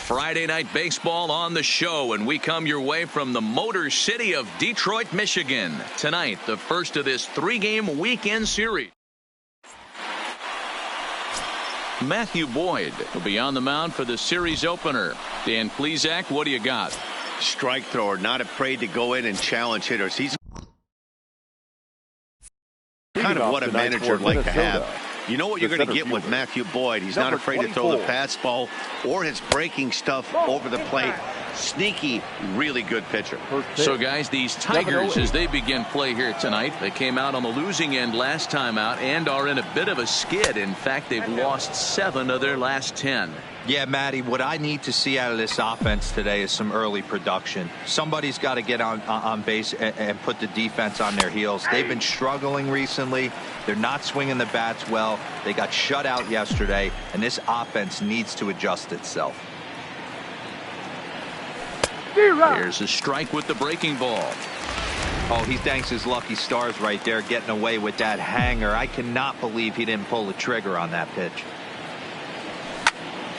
Friday night baseball on the show, and we come your way from the Motor City of Detroit, Michigan. Tonight, the first of this three-game weekend series. Matthew Boyd will be on the mound for the series opener. Dan Plesac, what do you got? Strike thrower, not afraid to go in and challenge hitters. He's kind of what a manager would like to have. You know what you're going to get with Matthew Boyd. He's not afraid to throw the fastball or his breaking stuff over the plate. Sneaky, really good pitcher. So, guys, these Tigers, as they begin play here tonight, they came out on the losing end last time out and are in a bit of a skid. In fact, they've lost 7 of their last 10. Yeah, Matty, what I need to see out of this offense today is some early production. Somebody's got to get on base and put the defense on their heels. They've been struggling recently. They're not swinging the bats well. They got shut out yesterday, and this offense needs to adjust itself. Here's a strike with the breaking ball. Oh, he thanks his lucky stars right there, getting away with that hanger. I cannot believe he didn't pull the trigger on that pitch.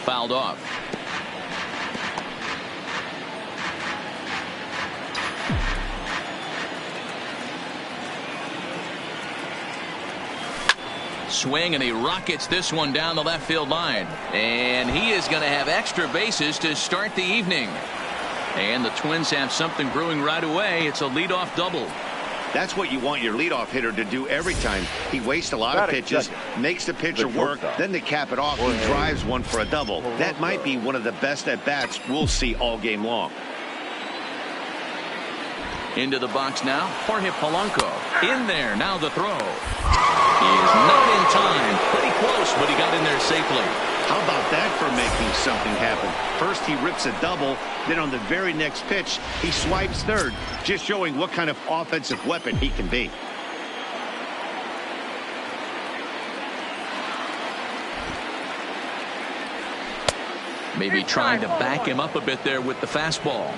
Fouled off. Swing, and he rockets this one down the left field line. And he is going to have extra bases to start the evening. And the Twins have something brewing right away. It's a leadoff double. That's what you want your leadoff hitter to do every time. He wastes a lot of pitches, makes the pitcher work, then to cap it off, he drives one for a double. That might be one of the best at-bats we'll see all game long. Into the box now, Jorge Polanco. In there, now the throw. He is not in time. Pretty close, but he got in there safely. How about that for making something happen? First he rips a double, then on the very next pitch he swipes third, just showing what kind of offensive weapon he can be. Maybe trying to back him up a bit there with the fastball.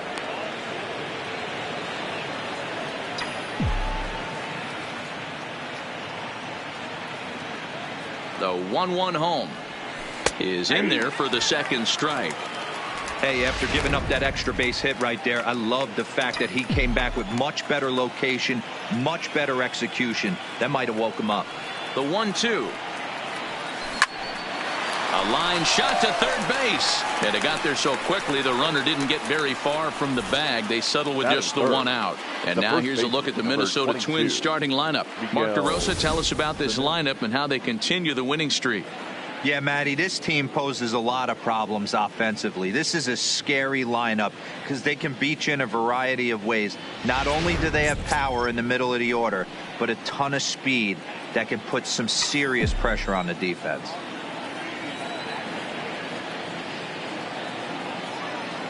The 1-1 home is in there for the second strike. Hey, after giving up that extra base hit right there, I love the fact that he came back with much better location, much better execution. That might have woke him up. The 1-2. A line shot to third base. And it got there so quickly the runner didn't get very far from the bag. They settled with just the one out. And now here's a look at the Minnesota Twins starting lineup. Mark DeRosa, tell us about this lineup and how they continue the winning streak. Yeah, Matty, this team poses a lot of problems offensively. This is a scary lineup because they can beat you in a variety of ways. Not only do they have power in the middle of the order, but a ton of speed that can put some serious pressure on the defense.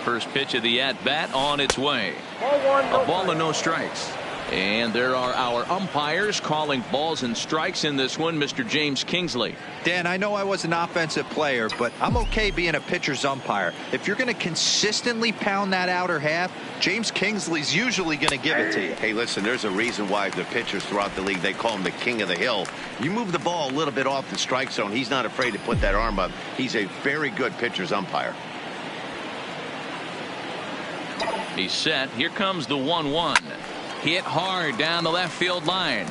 First pitch of the at-bat on its way. A ball and no strikes. And there are our umpires calling balls and strikes in this one, Mr. James Kingsley. Dan, I know I was an offensive player, but I'm okay being a pitcher's umpire. If you're going to consistently pound that outer half, James Kingsley's usually going to give it to you. Hey, listen, there's a reason why the pitchers throughout the league, they call him the king of the hill. You move the ball a little bit off the strike zone, he's not afraid to put that arm up. He's a very good pitcher's umpire. He's set. Here comes the 1-1. Hit hard down the left field line.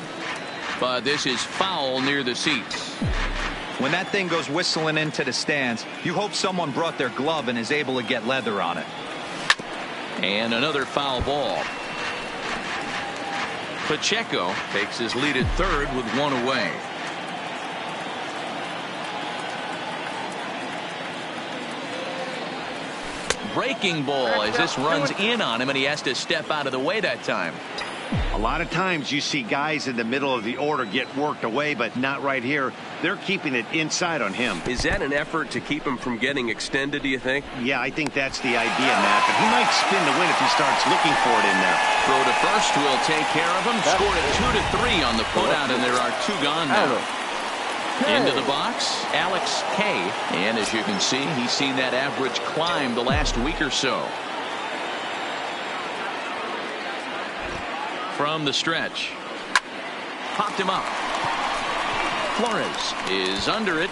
But this is foul near the seats. When that thing goes whistling into the stands, you hope someone brought their glove and is able to get leather on it. And another foul ball. Pacheco takes his lead at third with one away. Breaking ball as this runs in on him, and he has to step out of the way that time. A lot of times you see guys in the middle of the order get worked away, but not right here. They're keeping it inside on him. Is that an effort to keep him from getting extended, do you think? Yeah, I think that's the idea, Matt. But he might spin the win if he starts looking for it in there. Throw to first will take care of him. Scored a 2-3 on the putout, and there are 2 gone now. Into the box, Alex K. And as you can see, he's seen that average climb the last week or so. From the stretch. Popped him up. Flores is under it.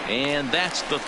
And that's the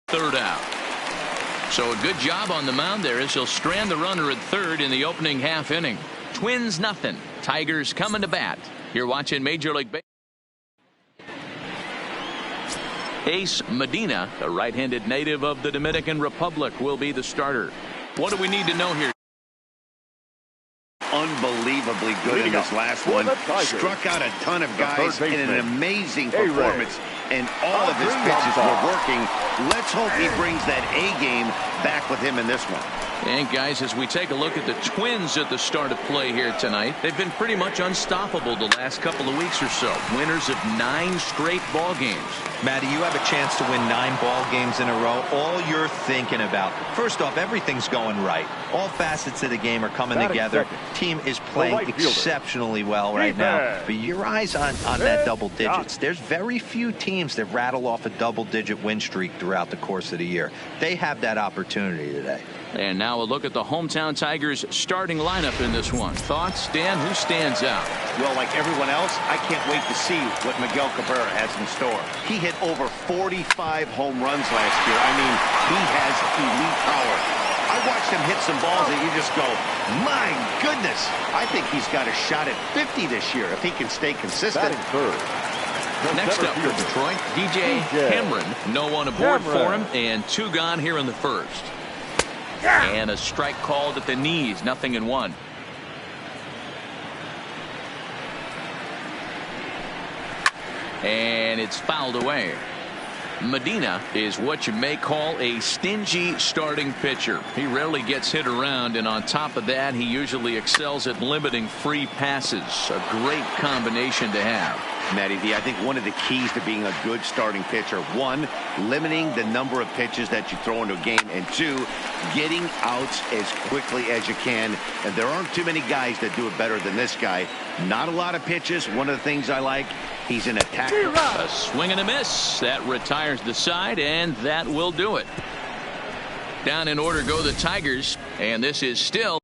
third out. So a good job on the mound there as he'll strand the runner at third in the opening half inning. Twins nothing. Tigers coming to bat. You're watching Major League Baseball. Ace Medina, the right-handed native of the Dominican Republic, will be the starter. What do we need to know here? Unbelievably good in this last one. Struck out a ton of guys in an amazing performance, and all of his pitches were working. Let's hope he brings that A game back with him in this one. And guys, as we take a look at the Twins at the start of play here tonight, they've been pretty much unstoppable the last couple of weeks or so. Winners of 9 straight ball games. Matty, you have a chance to win 9 ball games in a row. All you're thinking about, first off, everything's going right. All facets of the game are coming together. Team is playing exceptionally well right now. But your eyes on that double digits. There's very few teams that rattle off a double-digit win streak throughout the course of the year. They have that opportunity today. And now a look at the hometown Tigers starting lineup in this one. Thoughts, Dan? Who stands out? Well, like everyone else, I can't wait to see what Miguel Cabrera has in store. He hit over 45 home runs last year. I mean, he has elite power. I watched him hit some balls and you just go, my goodness. I think he's got a shot at 50 this year if he can stay consistent. Next up for Detroit, DJ Cameron. No one aboard for him, and 2 gone here in the first. And a strike called at the knees, 0-1. And it's fouled away. Medina is what you may call a stingy starting pitcher. He rarely gets hit around, and on top of that, he usually excels at limiting free passes. A great combination to have. Matty V, I think one of the keys to being a good starting pitcher, 1, limiting the number of pitches that you throw into a game, and 2, getting outs as quickly as you can. And there aren't too many guys that do it better than this guy. Not a lot of pitches. One of the things I like, he's an attacker. A swing and a miss. That retires the side, and that will do it. Down in order go the Tigers, and this is still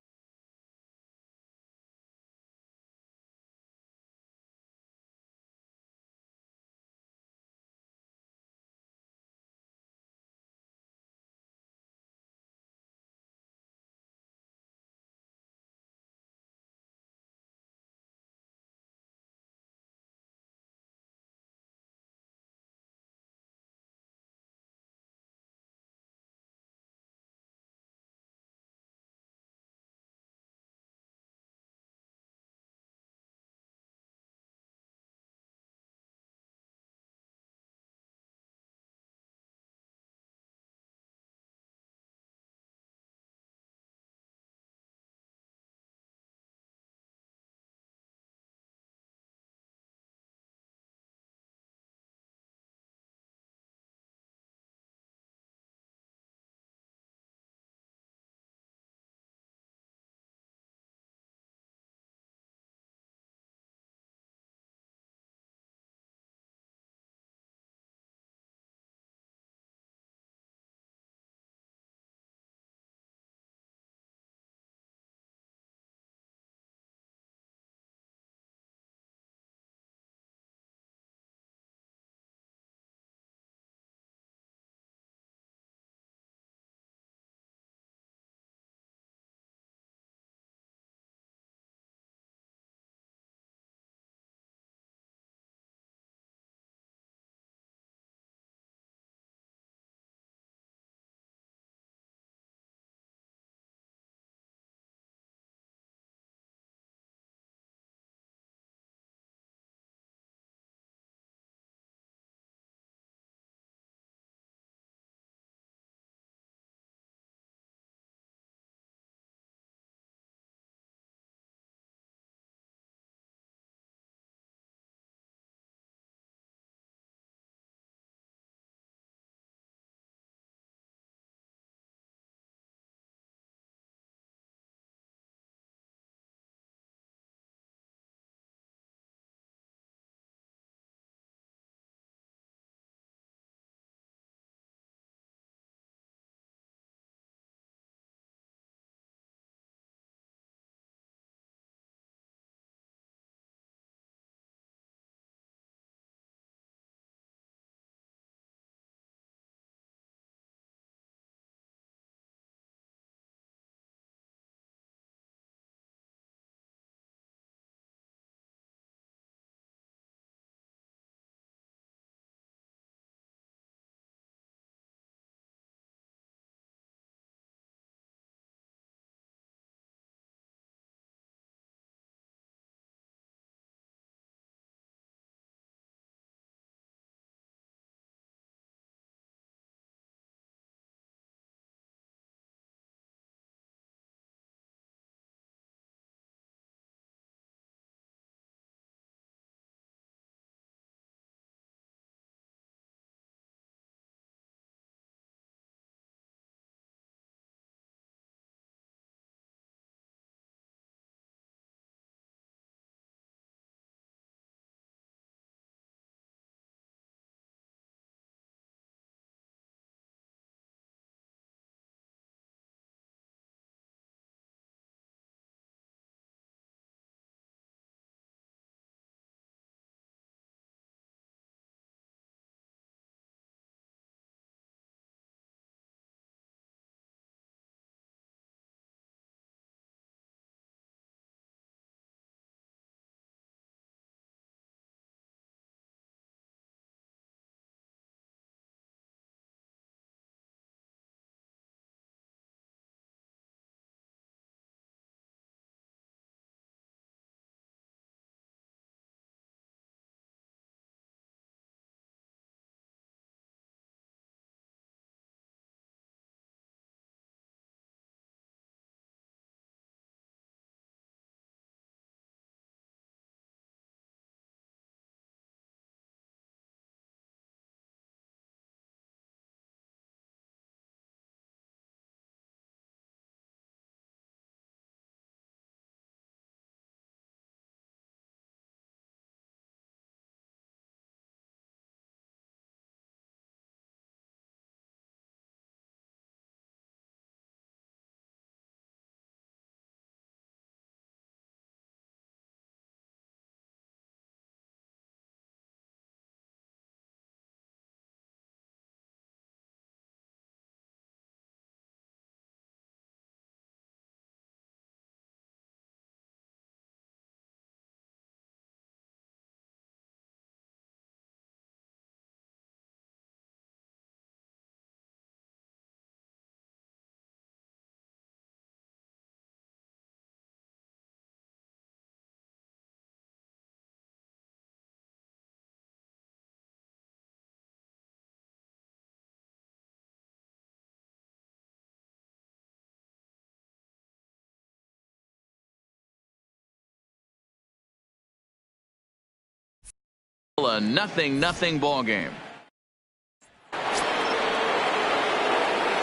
Still a 0-0 ball game.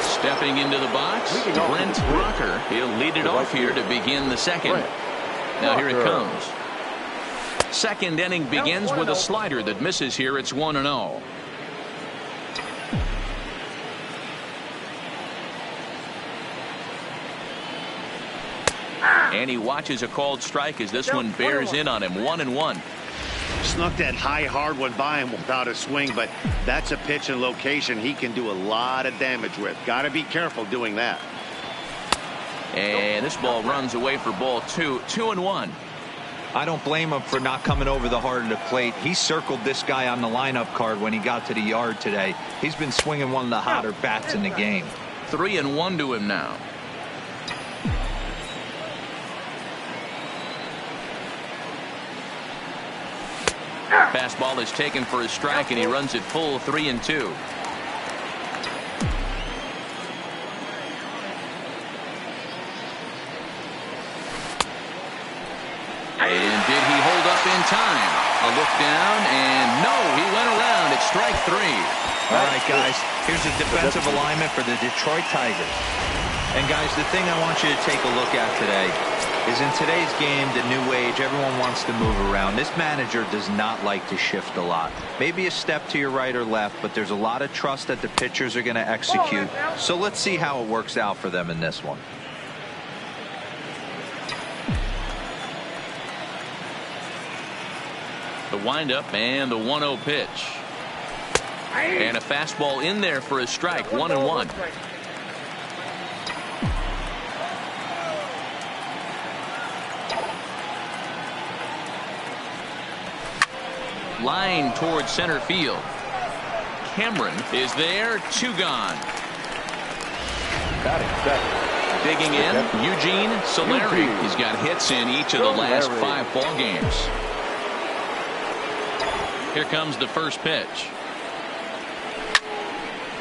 Stepping into the box, Brent Rucker. He'll lead it off here to begin the second. Now here it comes. Second inning begins with a slider that misses here. It's 1-0. And he watches a called strike as this one bears in on him. 1-1. Snuck that high hard one by him without a swing, but that's a pitch and location he can do a lot of damage with. Got to be careful doing that. And this ball runs away for ball 2. 2-1. I don't blame him for not coming over the heart of the plate. He circled this guy on the lineup card when he got to the yard today. He's been swinging one of the hotter bats in the game. 3-1 to him now. Fastball is taken for a strike, and he runs it full 3-2. And did he hold up in time? A look down, and no, he went around. It's strike 3. All right, guys, here's a defensive alignment for the Detroit Tigers. And, guys, the thing I want you to take a look at today is in today's game, the new age, everyone wants to move around. This manager does not like to shift a lot. Maybe a step to your right or left, but there's a lot of trust that the pitchers are going to execute. So let's see how it works out for them in this one. The windup and the 1-0 pitch. And a fastball in there for a strike. 1-1. Line towards center field. Cameron is there. 2 gone. Digging in, Eugene Solari. He's got hits in each of the last 5 ball games. Here comes the first pitch.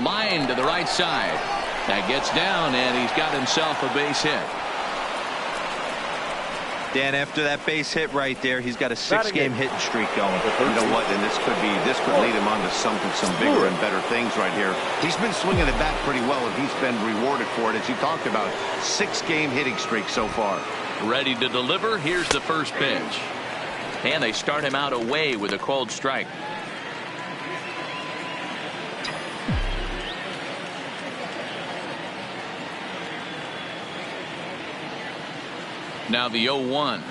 Line to the right side. That gets down, and he's got himself a base hit. Dan, after that base hit right there, he's got a 6-game hitting streak going. You know what? And this could lead him on to some bigger and better things right here. He's been swinging the bat pretty well, and he's been rewarded for it, as you talked about. 6-game hitting streak so far. Ready to deliver. Here's the first pitch. And they start him out away with a called strike. Now the 0-1.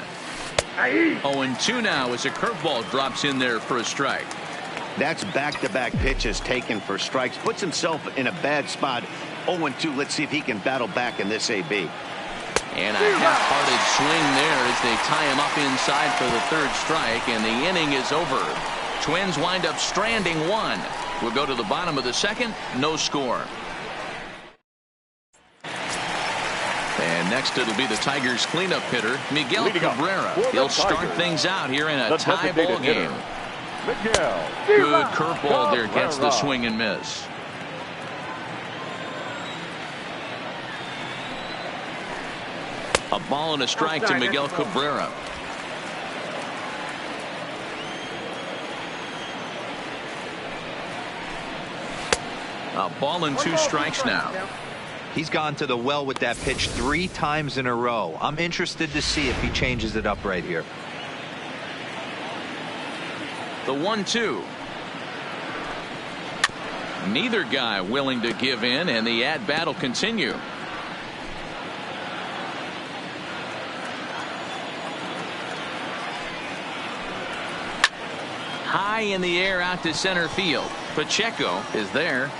0-2 now as a curveball drops in there for a strike. That's back-to-back pitches taken for strikes. Puts himself in a bad spot. 0-2. Let's see if he can battle back in this AB. And a half-hearted swing there as they tie him up inside for the 3rd strike, and the inning is over. Twins wind up stranding 1. We'll go to the bottom of the 2nd. No score. And next it'll be the Tigers cleanup hitter, Miguel Cabrera. He'll start things out here in a tie ball game. Good curveball there, gets the swing and miss. A ball and a strike to Miguel Cabrera. A ball and 2 strikes now. He's gone to the well with that pitch 3 times in a row. I'm interested to see if he changes it up right here. The 1-2. Neither guy willing to give in, and the at-bat will continue. High in the air out to center field. Pacheco is there.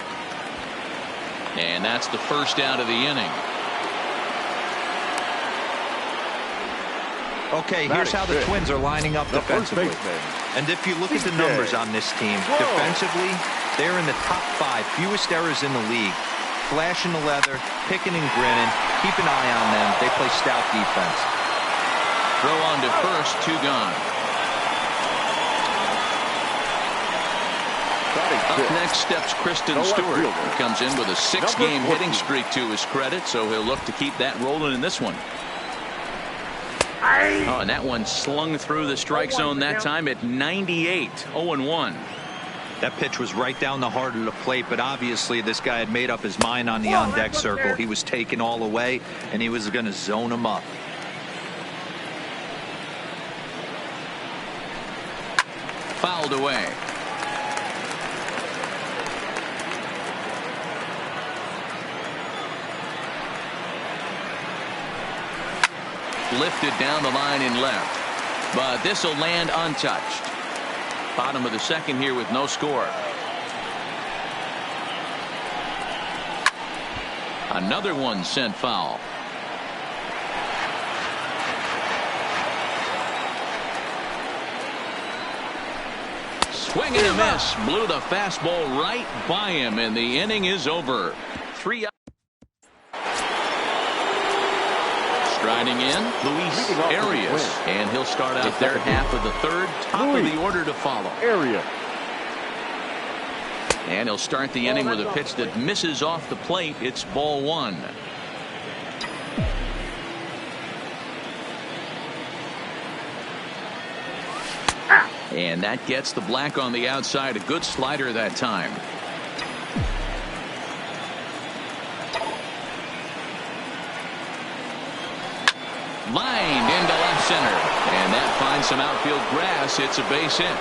And that's the first out of the inning. Okay, here's how the Twins are lining up defensively. And if you look at the numbers on this team, defensively, they're in the top 5 fewest errors in the league. Flashing the leather, picking and grinning. Keep an eye on them. They play stout defense. Throw on to first, 2 gone. Up next steps Kristen Stewart. He comes in with a 6-game hitting streak to his credit, so he'll look to keep that rolling in this one. Oh, and that one slung through the strike zone that time at 98, 0-1. That pitch was right down the heart of the plate, but obviously this guy had made up his mind on the on-deck circle. He was taken all away, and he was going to zone him up. Fouled away. Lifted down the line in left, but this will land untouched. Bottom of the second here with no score. Another one sent foul. Swing and a miss. Blew the fastball right by him, and the inning is over. 3 out. Striding in, Luis Arias, and he'll start out their half of the third. Top of the order to follow. And he'll start the inning with a pitch that misses off the plate. It's ball one. And that gets the black on the outside. A good slider that time. Lined into left center, and that finds some outfield grass. It's a base hit.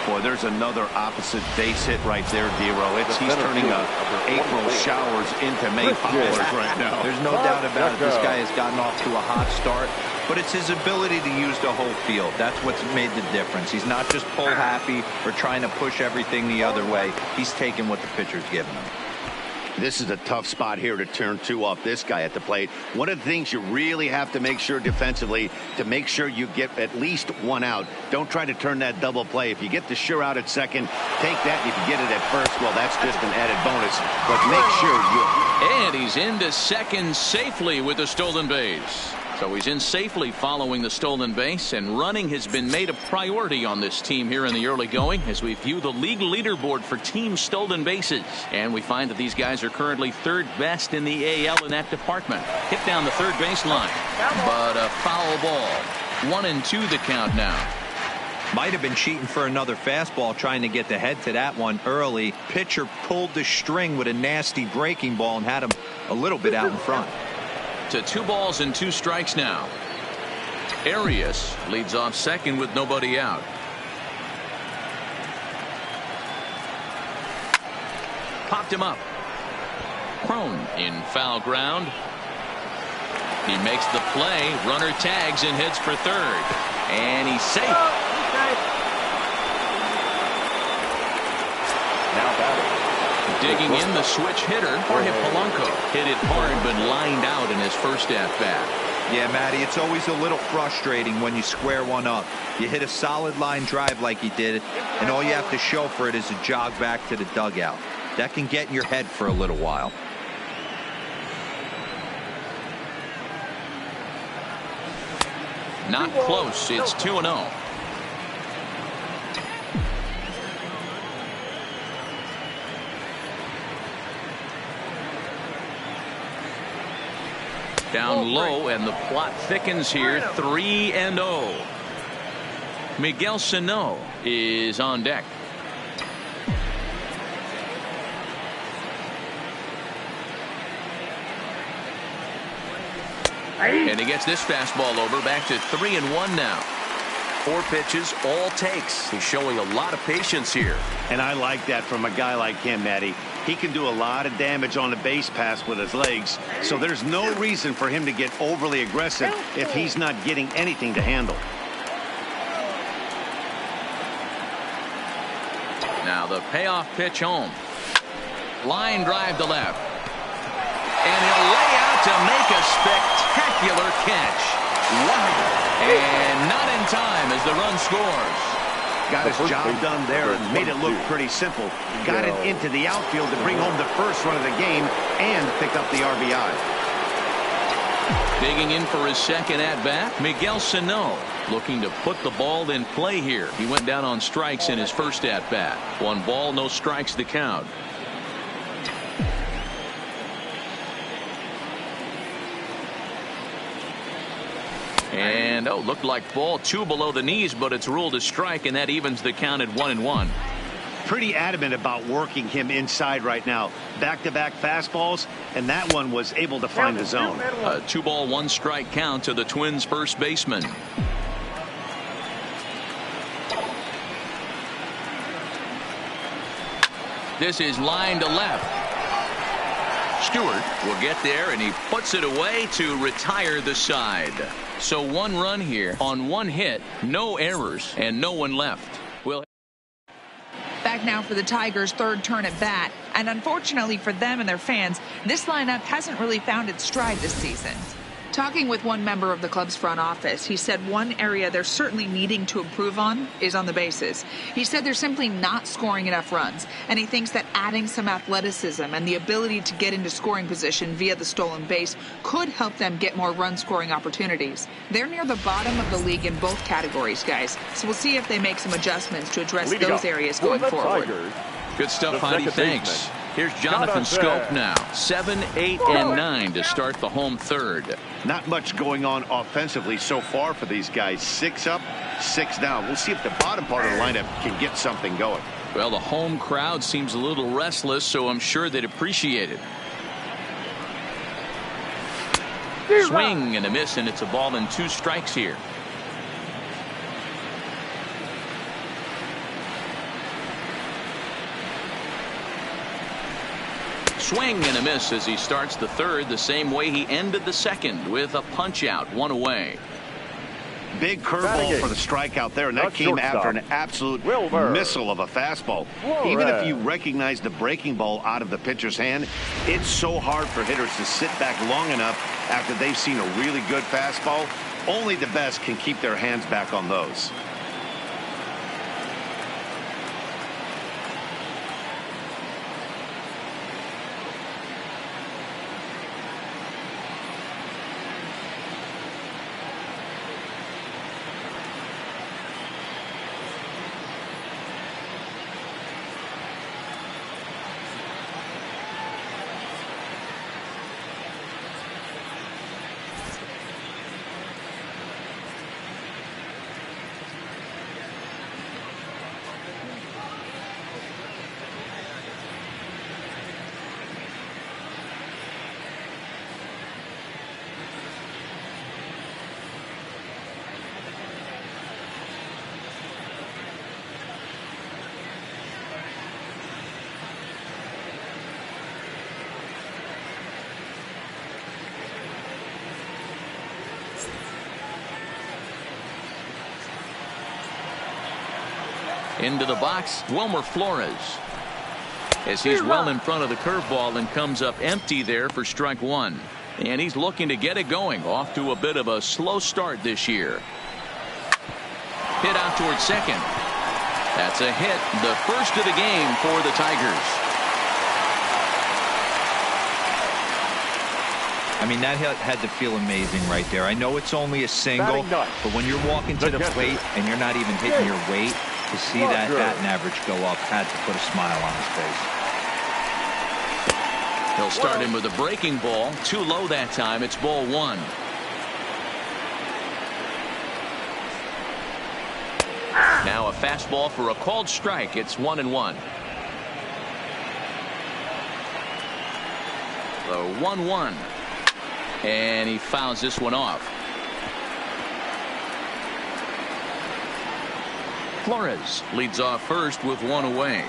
Boy, there's another opposite base hit right there, D-Row. He's turning April showers into May flowers right now. There's no doubt about it. This guy has gotten off to a hot start, but it's his ability to use the whole field. That's what's made the difference. He's not just pull happy or trying to push everything the other way. He's taking what the pitcher's giving him. This is a tough spot here to turn two off this guy at the plate. One of the things you really have to make sure defensively, to make sure you get at least one out. Don't try to turn that double play. If you get the sure out at second, take that. If you get it at first, well, that's just an added bonus. But make sure you... And he's into second safely with the stolen base. So he's in safely following the stolen base, and running has been made a priority on this team here in the early going as we view the league leaderboard for team stolen bases. And we find that these guys are currently third best in the AL in that department. Hit down the third baseline, but a foul ball. 1-2 the count now. Might have been cheating for another fastball, trying to get the head to that one early. Pitcher pulled the string with a nasty breaking ball and had him a little bit out in front. To 2 balls and 2 strikes now. Arias leads off second with nobody out. Popped him up. Crone in foul ground. He makes the play. Runner tags and hits for third. And he's safe. Now batting. Digging in, the switch hitter, Jorge Polanco. Hit it hard, but lined out in his first at-bat. Yeah, Matty, it's always a little frustrating when you square one up. You hit a solid line drive like he did, and all you have to show for it is a jog back to the dugout. That can get in your head for a little while. Not close. It's 2-0. Down low, and the plot thickens here. 3-0. Miguel Sano is on deck. And he gets this fastball over. Back to 3-1 now. 4 pitches, all takes. He's showing a lot of patience here. And I like that from a guy like him, Matty. He can do a lot of damage on the base pass with his legs, so there's no reason for him to get overly aggressive if he's not getting anything to handle. Now the payoff pitch home. Line drive to left. And he'll lay out to make a spectacular catch. Wow. And not in time as the run scores. Got his job done there and made it look pretty simple. Got it into the outfield to bring home the first run of the game and pick up the RBI. Digging in for his second at-bat, Miguel Sano, looking to put the ball in play here. He went down on strikes in his first at-bat. 1 ball, no strikes to count. And, oh, looked like ball 2 below the knees, but it's ruled a strike, and that evens the count at 1-1. Pretty adamant about working him inside right now. Back-to-back fastballs, and that one was able to find the zone. A 2-ball, 1-strike count to the Twins' first baseman. This is line to left. Stewart will get there, and he puts it away to retire the side. So 1 run here on 1 hit, no errors, and no one left. Back now for the Tigers' 3rd turn at bat. And unfortunately for them and their fans, this lineup hasn't really found its stride this season. Talking with one member of the club's front office, he said one area they're certainly needing to improve on is on the bases. He said they're simply not scoring enough runs, and he thinks that adding some athleticism and the ability to get into scoring position via the stolen base could help them get more run-scoring opportunities. They're near the bottom of the league in both categories, guys, so we'll see if they make some adjustments to address those areas going forward. Good stuff, Heidi. Thanks. Here's Jonathan Scope now. 7, 8, and 9 to start the home 3rd. Not much going on offensively so far for these guys. 6 up, 6 down. We'll see if the bottom part of the lineup can get something going. Well, the home crowd seems a little restless, so I'm sure they'd appreciate it. Swing and a miss, and it's a ball and 2 strikes here. Swing and a miss as he starts the 3rd the same way he ended the 2nd with a punch out, 1 away. Big curveball for the strikeout there, and that came after an absolute missile of a fastball. Even if you recognize the breaking ball out of the pitcher's hand, it's so hard for hitters to sit back long enough after they've seen a really good fastball. Only the best can keep their hands back on those. Into the box, Wilmer Flores. As he's well in front of the curveball and comes up empty there for strike 1. And he's looking to get it going. Off to a bit of a slow start this year. Hit out towards 2nd. That's a hit, the first of the game for the Tigers. I mean, that had to feel amazing right there. I know it's only a single, but when you're walking to the plate and you're not even hitting your weight, to see that batting average go up had to put a smile on his face. He'll start him with a breaking ball. Too low that time. It's ball 1. Now a fastball for a called strike. It's 1-1. The 1-1. And he fouls this one off. Flores leads off first with 1 away.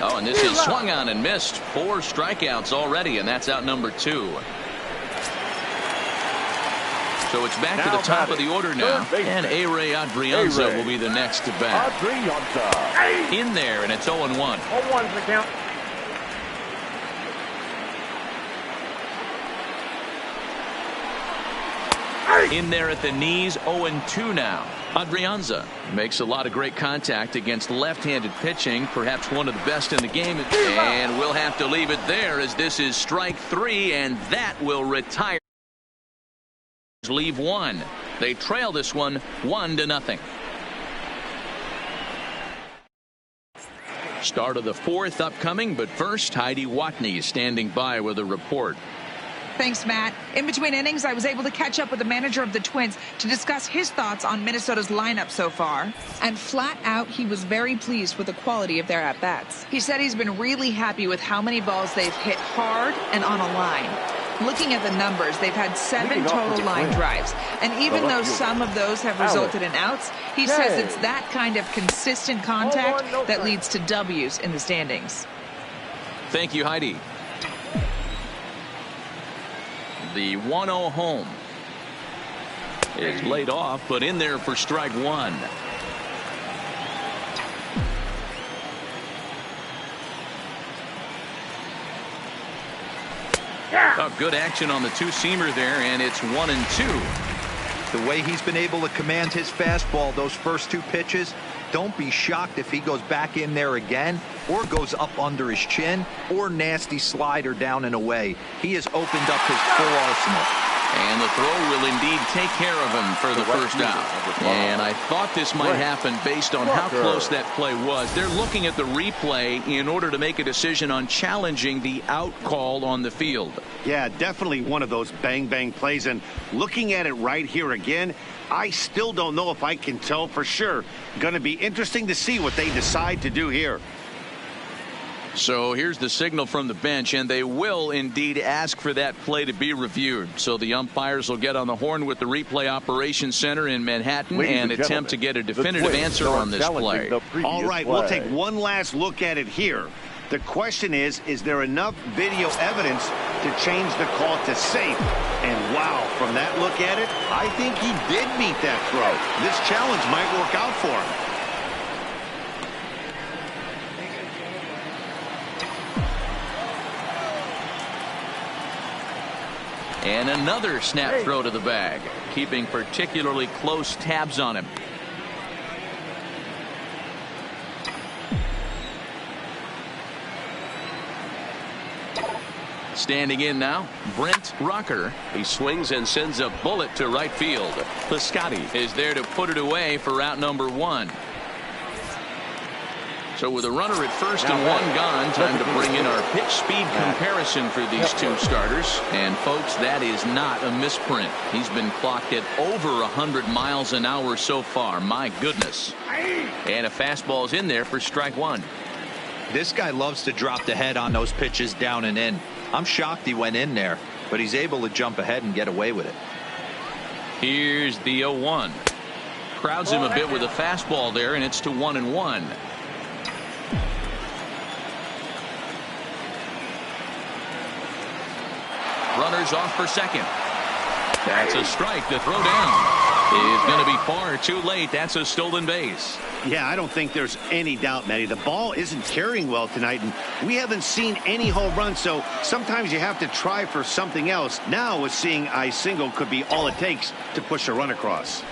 Oh, and this is swung on and missed. 4 strikeouts already, and that's out number 2. So it's back to the top of the order now, and A-Ray Adrianza will be the next to bat. In there, and it's 0-1. 0-1's the count. In there at the knees, 0-2 now. Adrianza makes a lot of great contact against left-handed pitching, perhaps one of the best in the game. And we'll have to leave it there as this is strike 3, and that will retire. Leave 1. They trail this one 1-0. Start of the fourth upcoming, but first, Heidi Watney standing by with a report. Thanks, Matt. In between innings, I was able to catch up with the manager of the Twins to discuss his thoughts on Minnesota's lineup so far. And flat out, he was very pleased with the quality of their at-bats. He said he's been really happy with how many balls they've hit hard and on a line. Looking at the numbers, they've had 7 total line drives. And even though some of those have resulted in outs, he says it's that kind of consistent contact that leads to W's in the standings. Thank you, Heidi. The 1-0 home is laid off, but in there for strike one. Oh, good action on the two-seamer there, and it's 1-2. The way he's been able to command his fastball those first 2 pitches, don't be shocked if he goes back in there again or goes up under his chin or nasty slider down and away. He has opened up his full arsenal. And the throw will indeed take care of him for the first out. And I thought this might happen based on how close that play was. They're looking at the replay in order to make a decision on challenging the out call on the field. Yeah, definitely one of those bang-bang plays. And looking at it right here again, I still don't know if I can tell for sure. Going to be interesting to see what they decide to do here. So here's the signal from the bench, and they will indeed ask for that play to be reviewed. So the umpires will get on the horn with the replay operations center in Manhattan and attempt to get a definitive answer on this play. All right, we'll take one last look at it here. The question is there enough video evidence to change the call to safe? And wow, from that look at it, I think he did meet that throw. This challenge might work out for him. And another snap throw to the bag, keeping particularly close tabs on him. Standing in now, Brent Rucker. He swings and sends a bullet to right field. Piscotty is there to put it away for out number 1. So with a runner at first and 1 gone, time to bring in our pitch speed comparison for these 2 starters. And folks, that is not a misprint. He's been clocked at over 100 miles an hour so far. My goodness. And a fastball's in there for strike 1. This guy loves to drop the head on those pitches down and in. I'm shocked he went in there, but he's able to jump ahead and get away with it. Here's the 0-1. Crowds him a bit with a fastball there, and it's to 1-1. Runners off for second. That's a strike. The throw down is going to be far too late. That's a stolen base. Yeah, I don't think there's any doubt, Matty. The ball isn't carrying well tonight, and we haven't seen any home runs, so sometimes you have to try for something else. Now, with seeing I single could be all it takes to push a run across.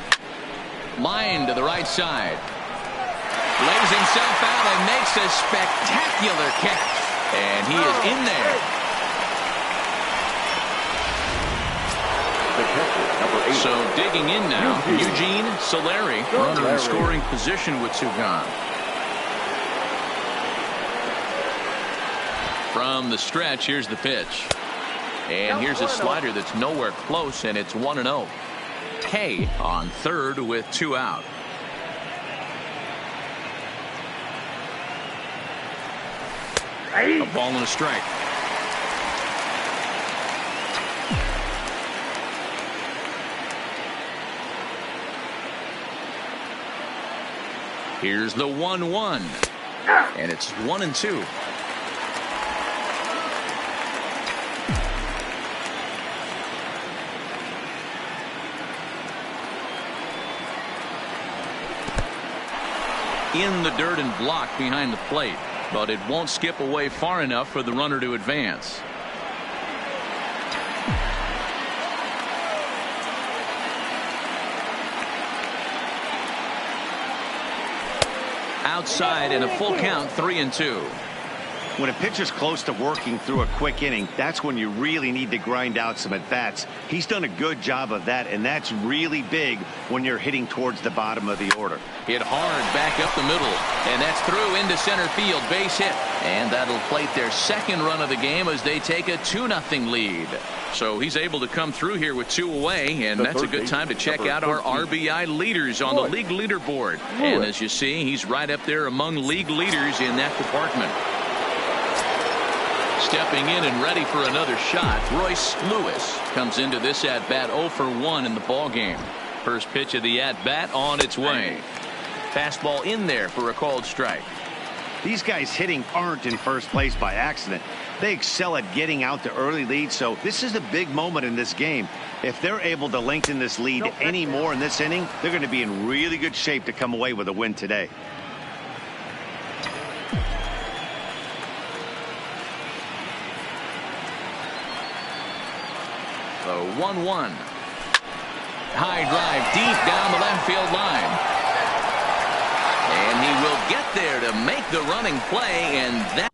Line to the right side. Lays himself out and makes a spectacular catch. And he is in there. So digging in now, Eugene Solari, runner in scoring position with 2 gone. From the stretch, here's the pitch. And here's a slider that's nowhere close, and it's 1-0. Kay on third with 2 out. A ball and a strike. Here's the 1-1. And it's 1-2. In the dirt and blocked behind the plate, but it won't skip away far enough for the runner to advance. Outside and a full count, 3-2. When a pitcher's close to working through a quick inning, that's when you really need to grind out some at-bats. He's done a good job of that, and that's really big when you're hitting towards the bottom of the order. Hit hard back up the middle, and that's through into center field. Base hit, and that'll plate their second run of the game as they take a 2-0 lead. So he's able to come through here with 2 away, and that's a good time to check out our RBI leaders on the league leaderboard. And as you see, he's right up there among league leaders in that department. Stepping in and ready for another shot, Royce Lewis comes into this at-bat 0 for 1 in the ballgame. First pitch of the at-bat on its way. Fastball in there for a called strike. These guys hitting aren't in first place by accident. They excel at getting out to early leads, so this is a big moment in this game. If they're able to lengthen this lead any more in this inning, they're going to be in really good shape to come away with a win today. The 1-1. High drive deep down the left field line. And he will get there to make the running play, and that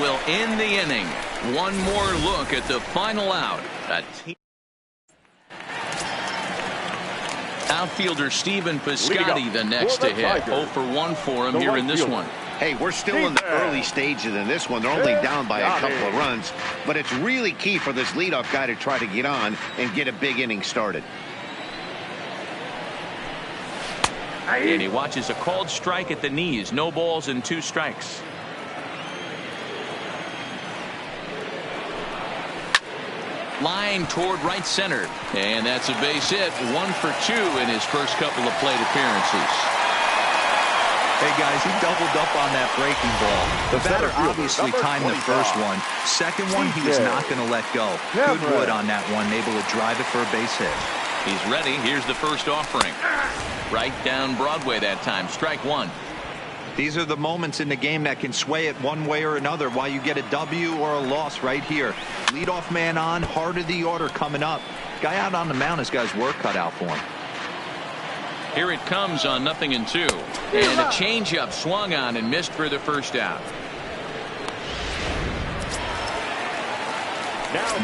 will end the inning. One more look at the final out. Outfielder Steven Piscotty the next to hit. 0 for 1 for him here in this one. Hey, we're still in the early stages in this one. They're only down by a couple of runs, but it's really key for this leadoff guy to try to get on and get a big inning started. And he watches a called strike at the knees. No balls and 2 strikes. Line toward right center. And that's a base hit. 1 for 2 in his first couple of plate appearances. Hey, guys, he doubled up on that breaking ball. The batter obviously timed the first one. Second one, he was not going to let go. Good wood on that one, able to drive it for a base hit. He's ready. Here's the first offering. Right down Broadway that time. Strike 1. These are the moments in the game that can sway it one way or another, why you get a W or a loss right here. Leadoff man on, heart of the order coming up. Guy out on the mound has got his work cut out for him. Here it comes on 0-2. And a changeup swung on and missed for the first out.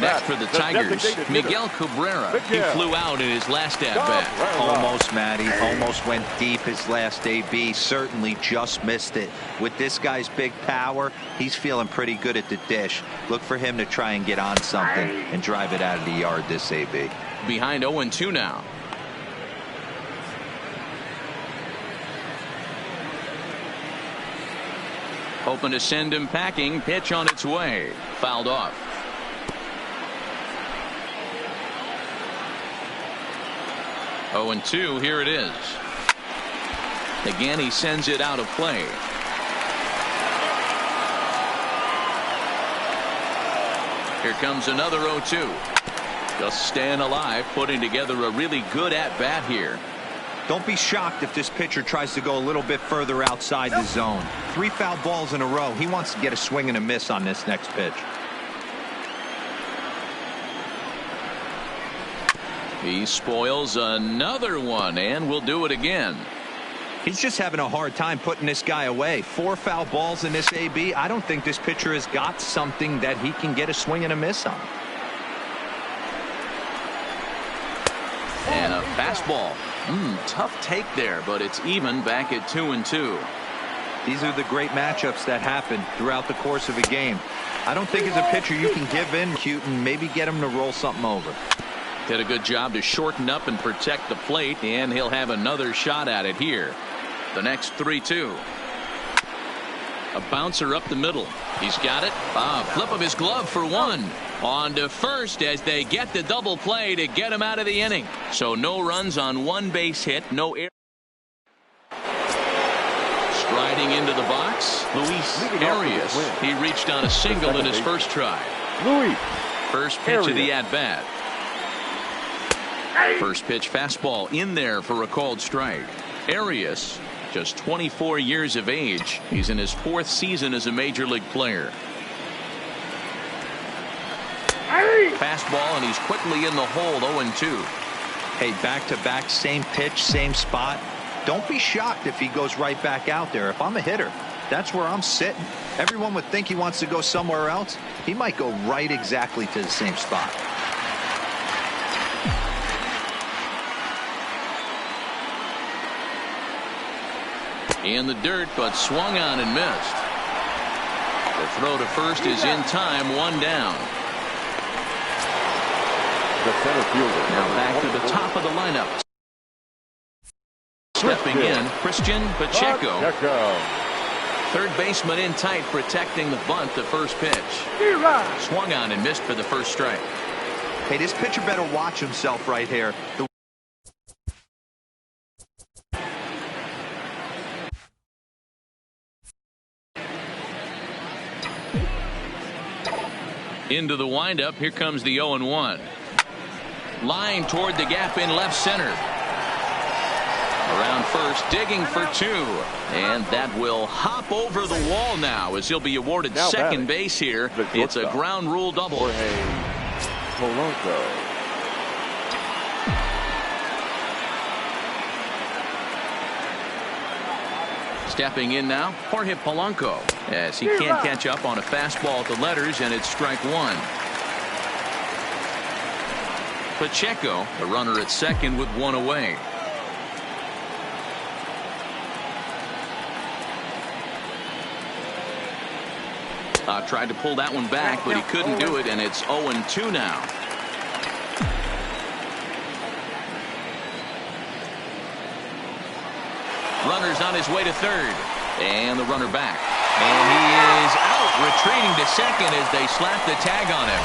Next for the Tigers, Miguel Cabrera. He flew out in his last at-bat. Almost, Matty. Almost went deep his last AB. Certainly just missed it. With this guy's big power, he's feeling pretty good at the dish. Look for him to try and get on something and drive it out of the yard this AB. Behind 0-2 now. Hoping to send him packing. Pitch on its way. Fouled off. Oh, and 2, here it is. Again, he sends it out of play. Here comes another 0-2. Just staying alive, putting together a really good at-bat here. Don't be shocked if this pitcher tries to go a little bit further outside the zone. 3 foul balls in a row. He wants to get a swing and a miss on this next pitch. He spoils another one and will do it again. He's just having a hard time putting this guy away. 4 foul balls in this AB. I don't think this pitcher has got something that he can get a swing and a miss on. And a fastball. Tough take there, but it's even back at 2-2. These are the great matchups that happen throughout the course of a game. I don't think as a pitcher you can give in cute and maybe get him to roll something over. Did a good job to shorten up and protect the plate, and he'll have another shot at it here. The next 3-2. A bouncer up the middle. He's got it. Flip of his glove for 1. On to first as they get the double play to get him out of the inning. So no runs on 1 base hit, no error. Striding into the box, Luis Arias. He reached on a single in his first try. First pitch of the at-bat. First pitch fastball in there for a called strike. Arias, just 24 years of age. He's in his 4th season as a major league player. Fastball, and he's quickly in the hole. 0-2. Hey, back-to-back, same pitch, same spot. Don't be shocked if he goes right back out there. If I'm a hitter, that's where I'm sitting. Everyone would think he wants to go somewhere else. He might go right exactly to the same spot. In the dirt, but swung on and missed. The throw to first is in time. 1 down. The center fielder. Now back to the top of the lineup. Stepping in, Christian Pacheco. Third baseman in tight, protecting the bunt. The first pitch. Swung on and missed for the first strike. Hey, this pitcher better watch himself right here. Into the windup. Here comes the 0-1. Line toward the gap in left center. Around first, digging for 2. And that will hop over the wall now as he'll be awarded second base here. It's a ground rule double. Stepping in now, Jorge Polanco, as he can't catch up on a fastball at the letters, and it's strike one. Pacheco, the runner at second with one away. Tried to pull that one back, but he couldn't do it, and it's 0-2 now. Runner's on his way to third, and the runner back. And he is out, retreating to second as they slap the tag on him.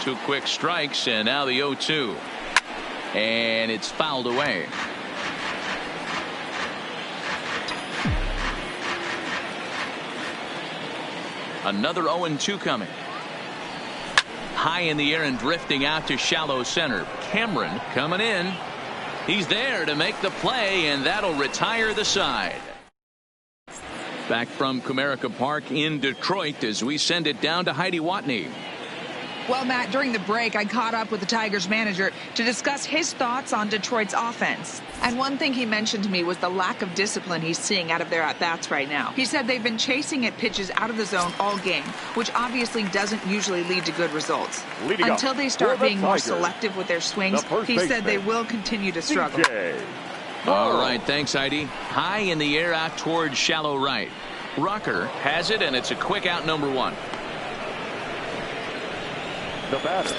2 quick strikes, and now the 0-2. And it's fouled away. Another 0-2 coming. High in the air and drifting out to shallow center. Cameron coming in. He's there to make the play, and that'll retire the side. Back from Comerica Park in Detroit as we send it down to Heidi Watney. Well, Matt, during the break, I caught up with the Tigers manager to discuss his thoughts on Detroit's offense. And one thing he mentioned to me was the lack of discipline he's seeing out of their at-bats right now. He said they've been chasing at pitches out of the zone all game, which obviously doesn't usually lead to good results. Until they start being more selective with their swings, he said they will continue to struggle. All right, thanks, Heidi. High in the air out towards shallow right. Rucker has it, and it's a quick out, number one. The batter,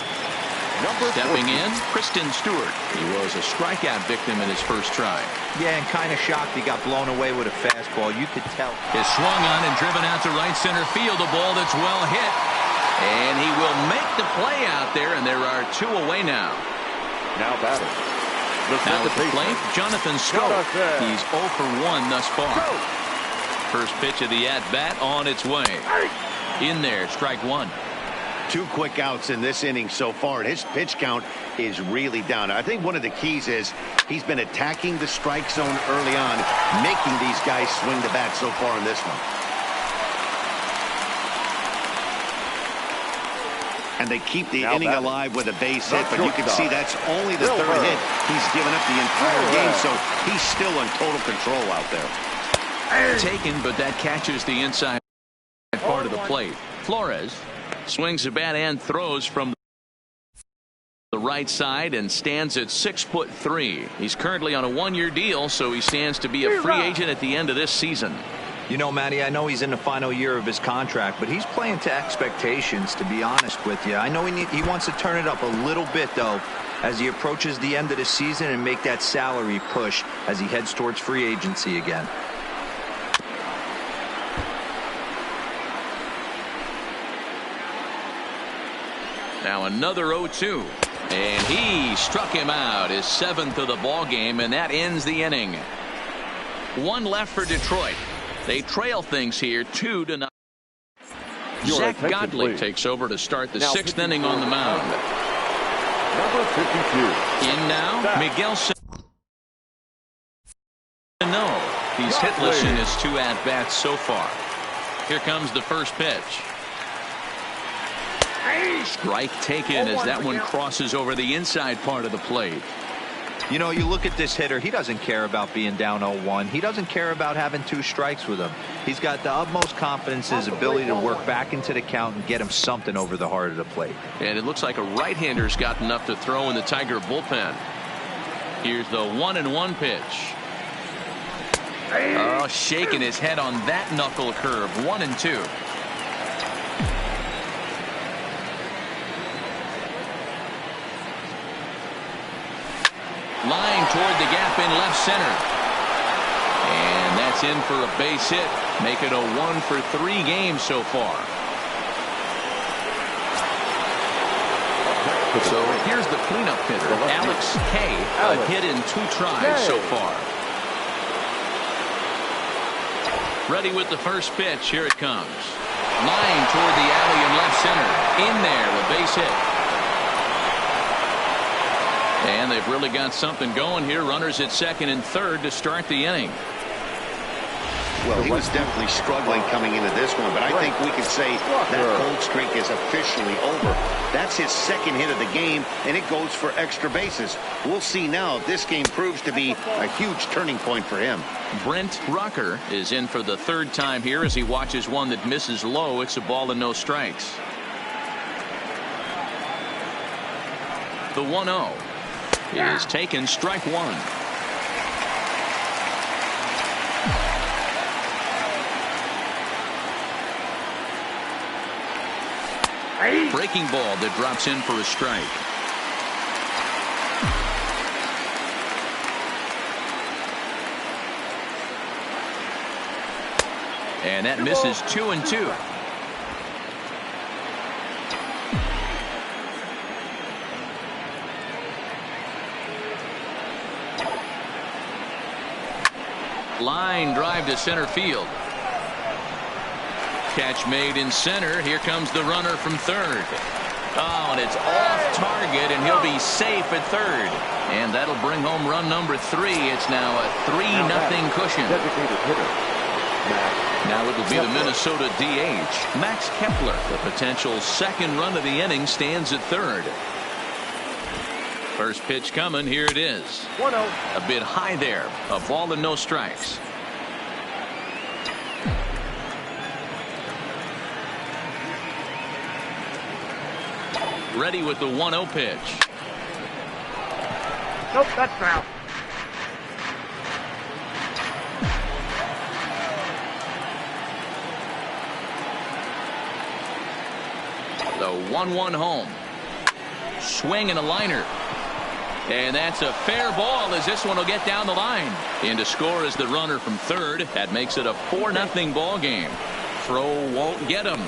Stepping in, Kristen Stewart. He was a strikeout victim in his first try. Yeah, and kind of shocked he got blown away with a fastball. You could tell. Is swung on and driven out to right center field. A ball that's well hit. And he will make the play out there, and there are 2 away now. Now batting. Now at the plate, Jonathan Scope. He's 0 for 1 thus far. First pitch of the at-bat on its way. In there, strike one. 2 quick outs in this inning so far, and his pitch count is really down. I think one of the keys is he's been attacking the strike zone early on, making these guys swing the bat so far in this one. And they keep the inning alive with a base hit, but you can see that's only the 3rd hit he's given up the entire game, so he's still in total control out there. Taken, but that catches the inside part of the plate. Flores swings the bat and throws from the right side and stands at 6'3". He's currently on a 1-year deal, so he stands to be a free agent at the end of this season. You know, Matty, I know he's in the final year of his contract, but he's playing to expectations, to be honest with you. I know he wants to turn it up a little bit, though, as he approaches the end of the season and make that salary push as he heads towards free agency again. Now another 0-2, and he struck him out, his 7th of the ball game, and that ends the inning. 1 left for Detroit. They trail things here 2-0. Zach Godley takes over to start the 6th inning on the mound. Number 52. In now, Miguel Sano. He's hitless in his 2 at-bats so far. Here comes the first pitch. Strike taken as that one crosses over the inside part of the plate. You know, you look at this hitter, he doesn't care about being down 0-1. He doesn't care about having 2 strikes with him. He's got the utmost confidence in his ability to work back into the count and get him something over the heart of the plate. And it looks like a right-hander's got enough to throw in the Tiger bullpen. Here's the 1-1 pitch. Oh, shaking his head on that knuckle curve. 1-2. Line toward the gap in left center. And that's in for a base hit. Make it a 1 for 3 games so far. So here's the cleanup hitter, Alex K. A hit in 2 tries so far. Ready with the first pitch. Here it comes. Line toward the alley in left center. In there, a base hit. And they've really got something going here. Runners at 2nd and 3rd to start the inning. Well, he was definitely struggling coming into this one, but I think we could say that cold streak is officially over. That's his second hit of the game, and it goes for extra bases. We'll see now if this game proves to be a huge turning point for him. Brent Rucker is in for the third time here as he watches one that misses low. It's a ball and no strikes. The 1-0 is taken, strike one. Breaking ball that drops in for a strike. And that misses 2-2. Line drive to center field. Catch made in center. Here comes the runner from third. Oh, and it's off target, and he'll be safe at third. And that'll bring home run number 3. It's now a 3-0 cushion. Designated hitter, Now it'll be the Minnesota DH, Max Kepler. The potential second run of the inning stands at third. First pitch coming. Here it is. 1-0. A bit high there. A ball and no strikes. Ready with the 1-0 pitch. Nope, that's foul. The 1-1 home. Swing and a liner. And that's a fair ball as this one will get down the line. In to score is the runner from third. That makes it a 4-0 ball game. Throw won't get him.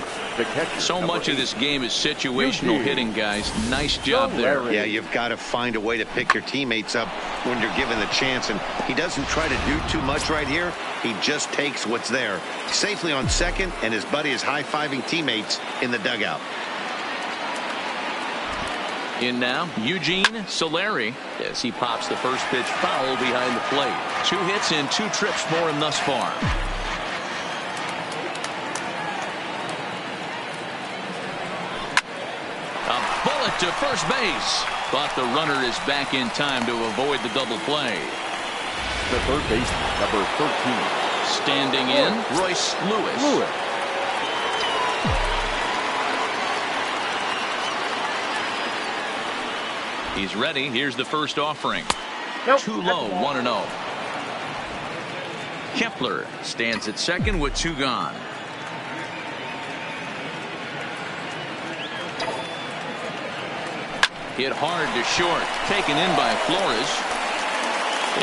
So much of this game is situational hitting, guys. Nice job there. Yeah, you've got to find a way to pick your teammates up when you're given the chance. And he doesn't try to do too much right here. He just takes what's there. Safely on second, and his buddy is high-fiving teammates in the dugout. In now, Eugene Solari as he pops the first pitch foul behind the plate. 2 hits and 2 trips for him thus far. A bullet to first base, but the runner is back in time to avoid the double play. The third baseman, number 13. Standing in, Royce Lewis. He's ready. Here's the first offering. Nope. Too low, 1-0. Kepler stands at second with 2 gone. Hit hard to short. Taken in by Flores.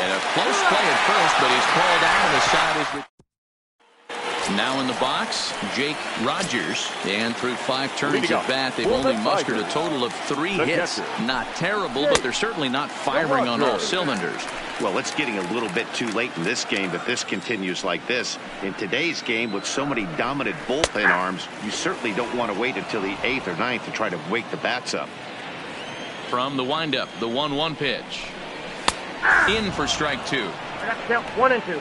And a close play at first, but he's called out on the side. Now in the box, Jake Rogers. And through 5 turns at bat, they've only mustered a total of 3 hits. Not terrible, but they're certainly not firing on all cylinders. Well, it's getting a little bit too late in this game if this continues like this. In today's game, with so many dominant bullpen arms, you certainly don't want to wait until the 8th or 9th to try to wake the bats up. From the windup, the 1-1 pitch. In for strike 2. I got to count 1 and 2.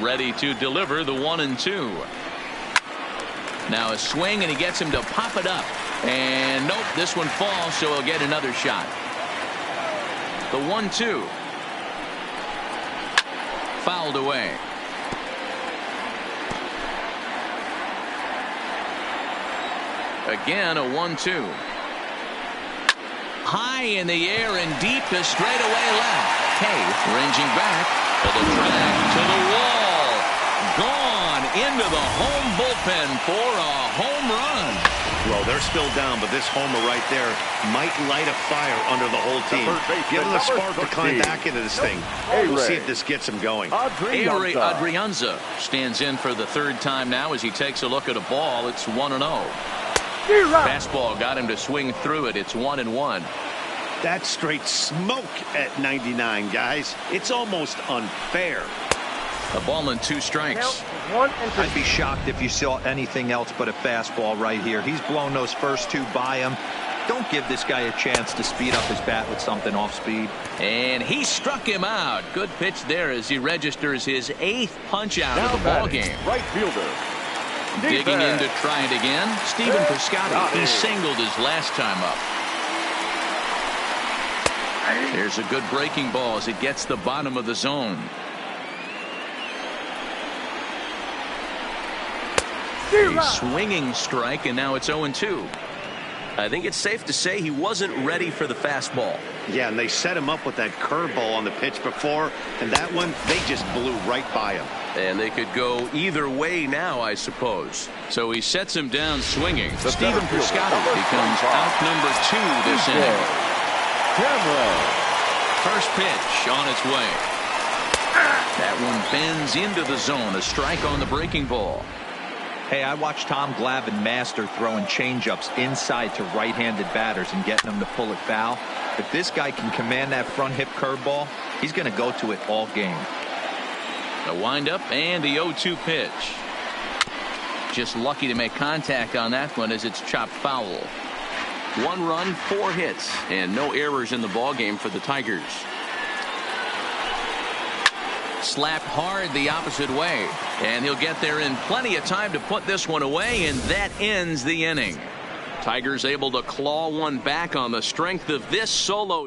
Ready to deliver the 1-2. Now a swing, and he gets him to pop it up. And nope, this one falls, so he'll get another shot. The 1-2. Fouled away. Again, a 1-2. High in the air and deep to straightaway left. Kay ranging back for the drag to the wall. Gone into the home bullpen for a home run. Well, they're still down, but this homer right there might light a fire under the whole team. Give them a spark to climb back into this thing. We'll see if this gets them going. Adrianza stands in for the 3rd time now as he takes a look at a ball. It's 1-0. Fastball got him to swing through it. It's 1-1. That's straight smoke at 99, guys. It's almost unfair. A ball and 2 strikes. I'd be shocked if you saw anything else but a fastball right here. He's blown those first 2 by him. Don't give this guy a chance to speed up his bat with something off speed. And he struck him out. Good pitch there as he registers his 8th punch out of the ball game. Right fielder. Digging in to try it again, Stephen Piscotty. He singled his last time up. There's a good breaking ball as it gets the bottom of the zone. A swinging strike, and now it's 0-2. I think it's safe to say he wasn't ready for the fastball. Yeah, and they set him up with that curveball on the pitch before, and that one, they just blew right by him. And they could go either way now, I suppose. So he sets him down swinging. Stephen Piscotty becomes out number 2 this inning. First pitch on its way. That one bends into the zone. A strike on the breaking ball. Hey, I watched Tom Glavine master throwing changeups inside to right-handed batters and getting them to pull it foul. If this guy can command that front hip curveball, he's going to go to it all game. The windup and the 0-2 pitch. Just lucky to make contact on that one as it's chopped foul. 1 run, 4 hits, and no errors in the ballgame for the Tigers. Slapped hard the opposite way, and he'll get there in plenty of time to put this one away, and that ends the inning. Tigers able to claw one back on the strength of this solo.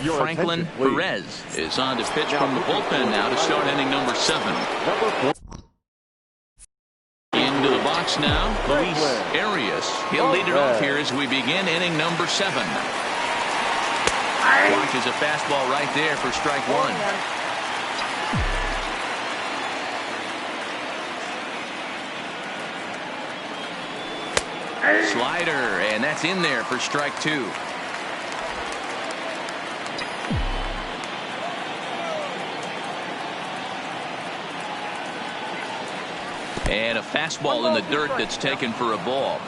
Franklin Perez is on to pitch from the bullpen now to start inning number 7. Into the box now, Luis Arias. He'll lead it off here as we begin inning number 7. Watches a fastball right there for strike 1. Slider, and that's in there for strike 2. And a fastball in the dirt that's taken for a ball.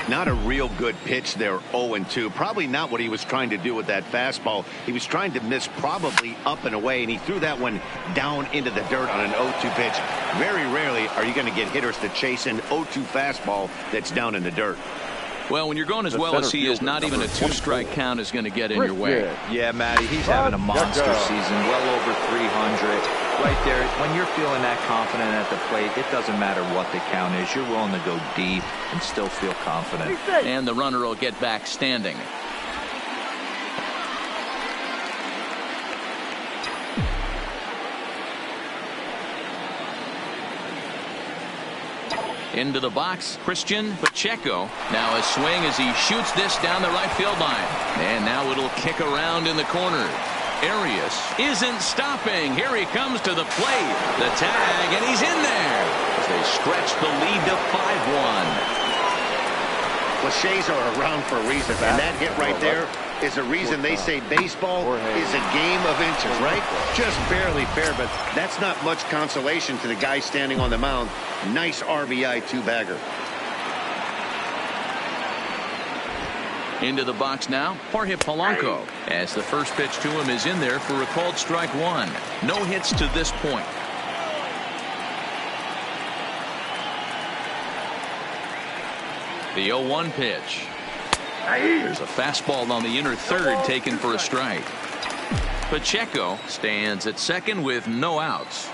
Not a real good pitch there, 0-2. Probably not what he was trying to do with that fastball. He was trying to miss probably up and away, and he threw that one down into the dirt on an 0-2 pitch. Very rarely are you going to get hitters to chase an 0-2 fastball that's down in the dirt. Well, when you're going as well as he is, not even a 2-strike count is going to get in your way. Yeah, Matty, he's having a monster season, well over 300. Right there, when you're feeling that confident at the plate, it doesn't matter what the count is. You're willing to go deep and still feel confident. And the runner will get back standing. Into the box, Christian Pacheco. Now a swing as he shoots this down the right field line. And now it'll kick around in the corner. Arias isn't stopping. Here he comes to the plate. The tag, and he's in there as they stretch the lead to 5-1. Cliches are around for a reason, and that hit right there is a reason they say baseball is a game of inches, right? Just barely fair, but that's not much consolation to the guy standing on the mound. Nice RBI two-bagger. Into the box now, Jorge Polanco, as the first pitch to him is in there for a called strike 1. No hits to this point. The 0-1 pitch. There's a fastball on the inner third taken for a strike. Pacheco stands at second with no outs.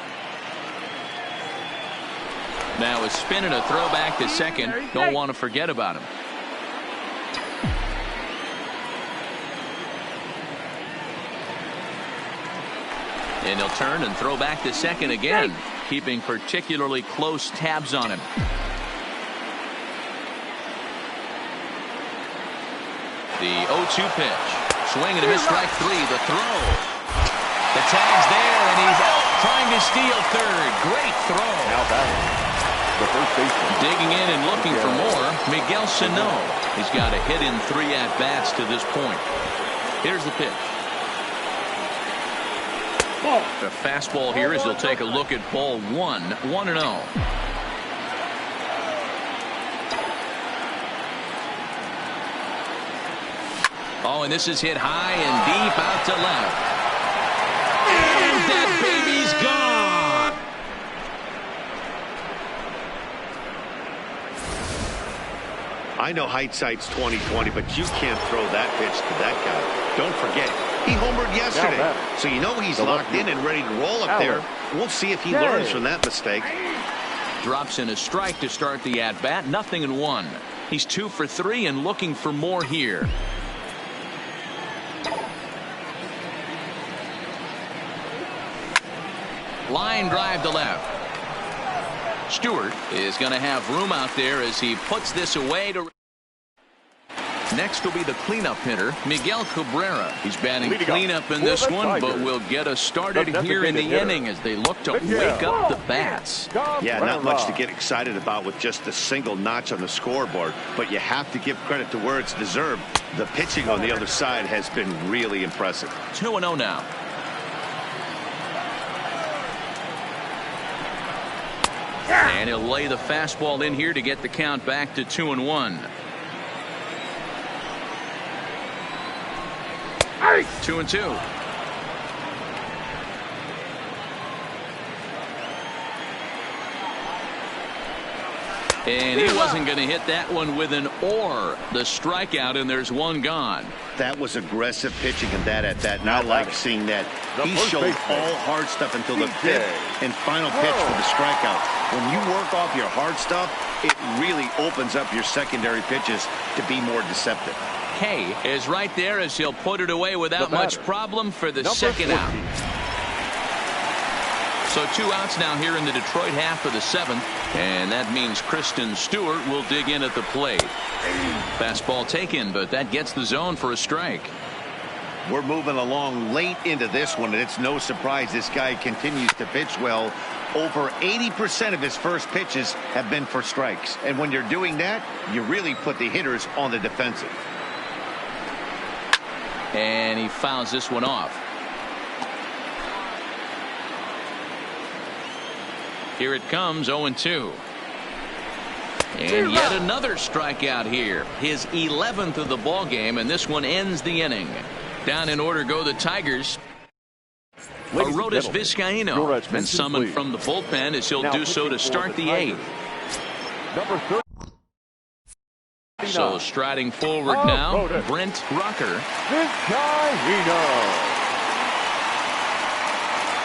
Now a spin and a throw back to second. Don't want to forget about him. And he'll turn and throw back to second again, keeping particularly close tabs on him. The 0-2 pitch. Swing and a miss, strike 3. The throw. The tag's there, and he's out trying to steal third. Great throw. Now batting, the first baseman. Digging in and looking for more, Miguel Sano. He's got a hit in 3 at-bats to this point. Here's the pitch. The fastball here as they'll take a look at ball 1, 1-0. Oh, and this is hit high and deep out to left. And that baby's gone. I know hindsight's 20/20, but you can't throw that pitch to that guy. Don't forget, he homered yesterday, so you know he's locked in and ready to roll up there. We'll see if he learns from that mistake. Drops in a strike to start the at-bat. 0-1. He's 2 for 3 and looking for more here. Line drive to left. Stewart is going to have room out there as he puts this away. Next will be the cleanup hitter, Miguel Cabrera. He's batting cleanup in this one, but will get us started here in the inning as they look to wake up the bats. Yeah, not much to get excited about with just a single notch on the scoreboard, but you have to give credit to where it's deserved. The pitching on the other side has been really impressive. 2-0 now. And he'll lay the fastball in here to get the count back to 2-1. 2-2. And he wasn't going to hit that one with an or. The strikeout, and there's one gone. That was aggressive pitching in that at bat, and I like seeing that. He showed all hard stuff until the 5th and final pitch for the strikeout. When you work off your hard stuff, it really opens up your secondary pitches to be more deceptive. McKay is right there as he'll put it away without much problem for the second out. So 2 outs now here in the Detroit half of the 7th, and that means Kristen Stewart will dig in at the plate. Fastball taken, but that gets the zone for a strike. We're moving along late into this one, and it's no surprise this guy continues to pitch well. Over 80% of his first pitches have been for strikes. And when you're doing that, you really put the hitters on the defensive. And he fouls this one off. Here it comes, 0-2. And yet another strikeout here. His 11th of the ball game, and this one ends the inning. Down in order go the Tigers. Arodys Vizcaino been summoned from the bullpen as he'll do so to start the 8th. Number 30. So striding forward now, Brent Rucker.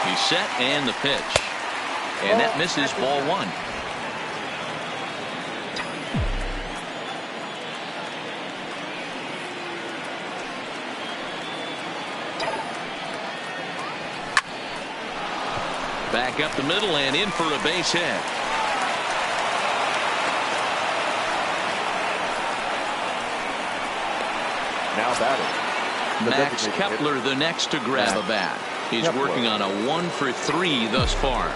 He's set and the pitch. And that misses, ball 1. Back up the middle and in for a base hit. Now batting. Max Kepler the next to grab a bat. He's working on a 1-for-3 thus far.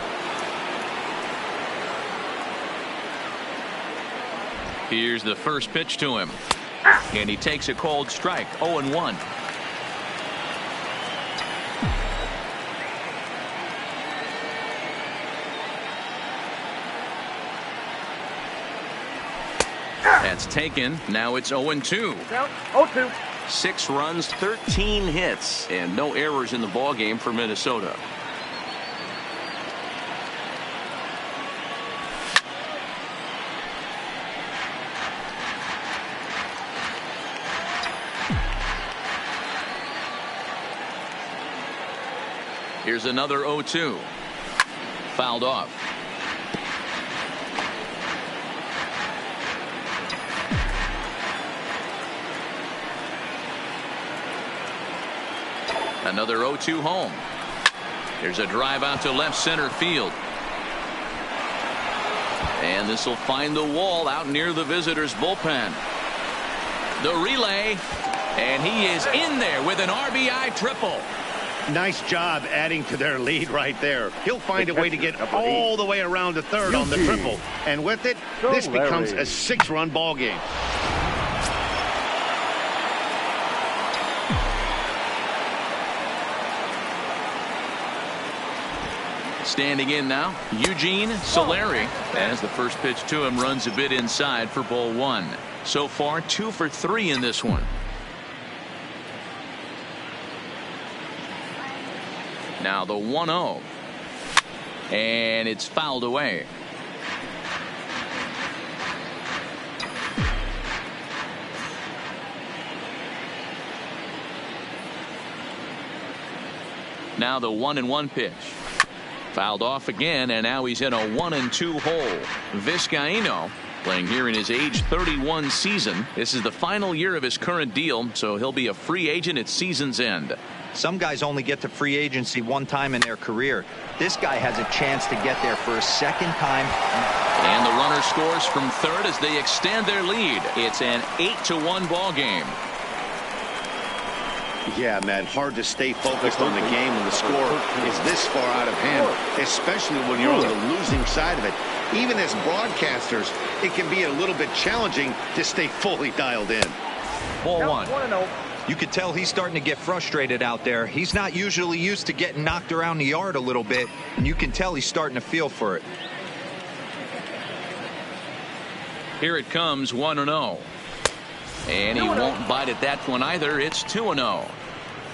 Here's the first pitch to him. And he takes a cold strike, 0-1. That's taken. Now it's 0-2. 0-2. 6 runs, 13 hits, and no errors in the ballgame for Minnesota. Here's another 0-2. Fouled off. Another 0-2 home. There's a drive out to left center field. And this will find the wall out near the visitors' bullpen. The relay. And he is in there with an RBI triple. Nice job adding to their lead right there. He'll find a way to get all the way around to third on the triple. And with it, this becomes a 6-run ball game. Standing in now, Eugene Solari, as the first pitch to him runs a bit inside for ball 1. So far 2 for 3 in this one. Now the 1-0. And it's fouled away. Now the 1-1 pitch. Fouled off again, and now he's in a 1-2 hole. Vizcaino playing here in his age 31 season. This is the final year of his current deal, so he'll be a free agent at season's end. Some guys only get to free agency one time in their career. This guy has a chance to get there for a second time. And the runner scores from third as they extend their lead. It's an 8-1 ball game. Yeah, Matt, hard to stay focused on the game when the score is this far out of hand, especially when you're on the losing side of it. Even as broadcasters, it can be a little bit challenging to stay fully dialed in. Ball 1. You could tell he's starting to get frustrated out there. He's not usually used to getting knocked around the yard a little bit, and you can tell he's starting to feel for it. Here it comes, 1-0. And he won't bite at that one either. It's 2-0.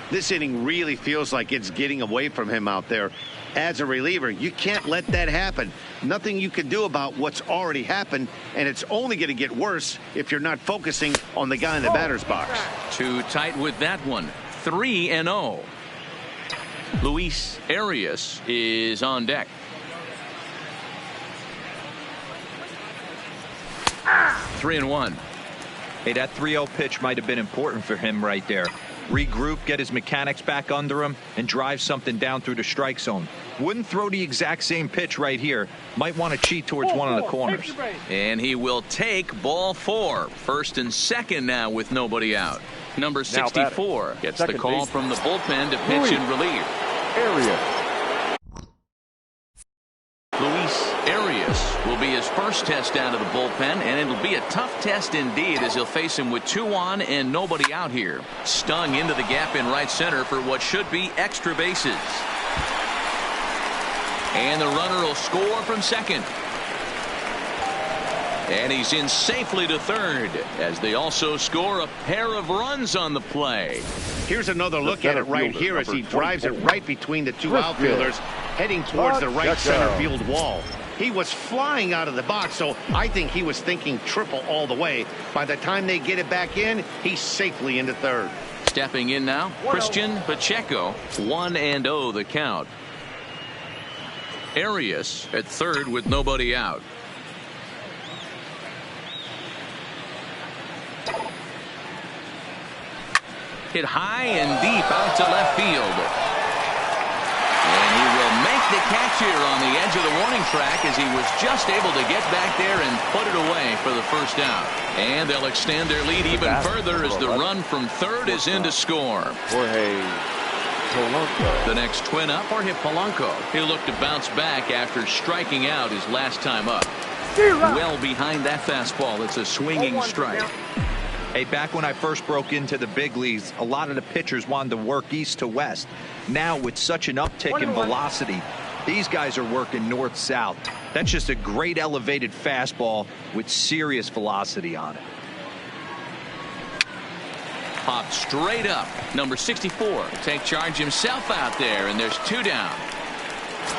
This inning really feels like it's getting away from him out there. As a reliever, you can't let that happen. Nothing you can do about what's already happened, and it's only going to get worse if you're not focusing on the guy in the batter's box. Too tight with that one. 3-0. Luis Arias is on deck. Hey, that 3-0 pitch might have been important for him right there. Regroup, get his mechanics back under him, and drive something down through the strike zone. Wouldn't throw the exact same pitch right here. Might want to cheat towards one of the corners. And he will take ball 4. First and second now with nobody out. Number 64 gets the call from the bullpen to pitch in relief. Luis Arias will be his first test out of the bullpen, and it'll be a tough test indeed as he'll face him with 2 on and nobody out here. Stung into the gap in right center for what should be extra bases. And the runner will score from second. And he's in safely to third as they also score a pair of runs on the play. Here's another look at it right here as he drives it right between the 2 outfielders, heading towards the right center field wall. He was flying out of the box, so I think he was thinking triple all the way. By the time they get it back in, he's safely into third. Stepping in now, Christian Pacheco, 1-0 the count. Arias at third with nobody out. Hit high and deep out to left field. And he will make the catch here on the edge of the warning track as he was just able to get back there and put it away for the first out. And they'll extend their lead even further as the run from third is in to score. The next twin up, Jorge Polanco. He'll look to bounce back after striking out his last time up. Well behind that fastball. It's a swinging strike. Hey, back when I first broke into the big leagues, a lot of the pitchers wanted to work east to west. Now, with such an uptick in velocity, these guys are working north-south. That's just a great elevated fastball with serious velocity on it. Popped straight up. Number 64 take charge himself out there, and there's 2 down.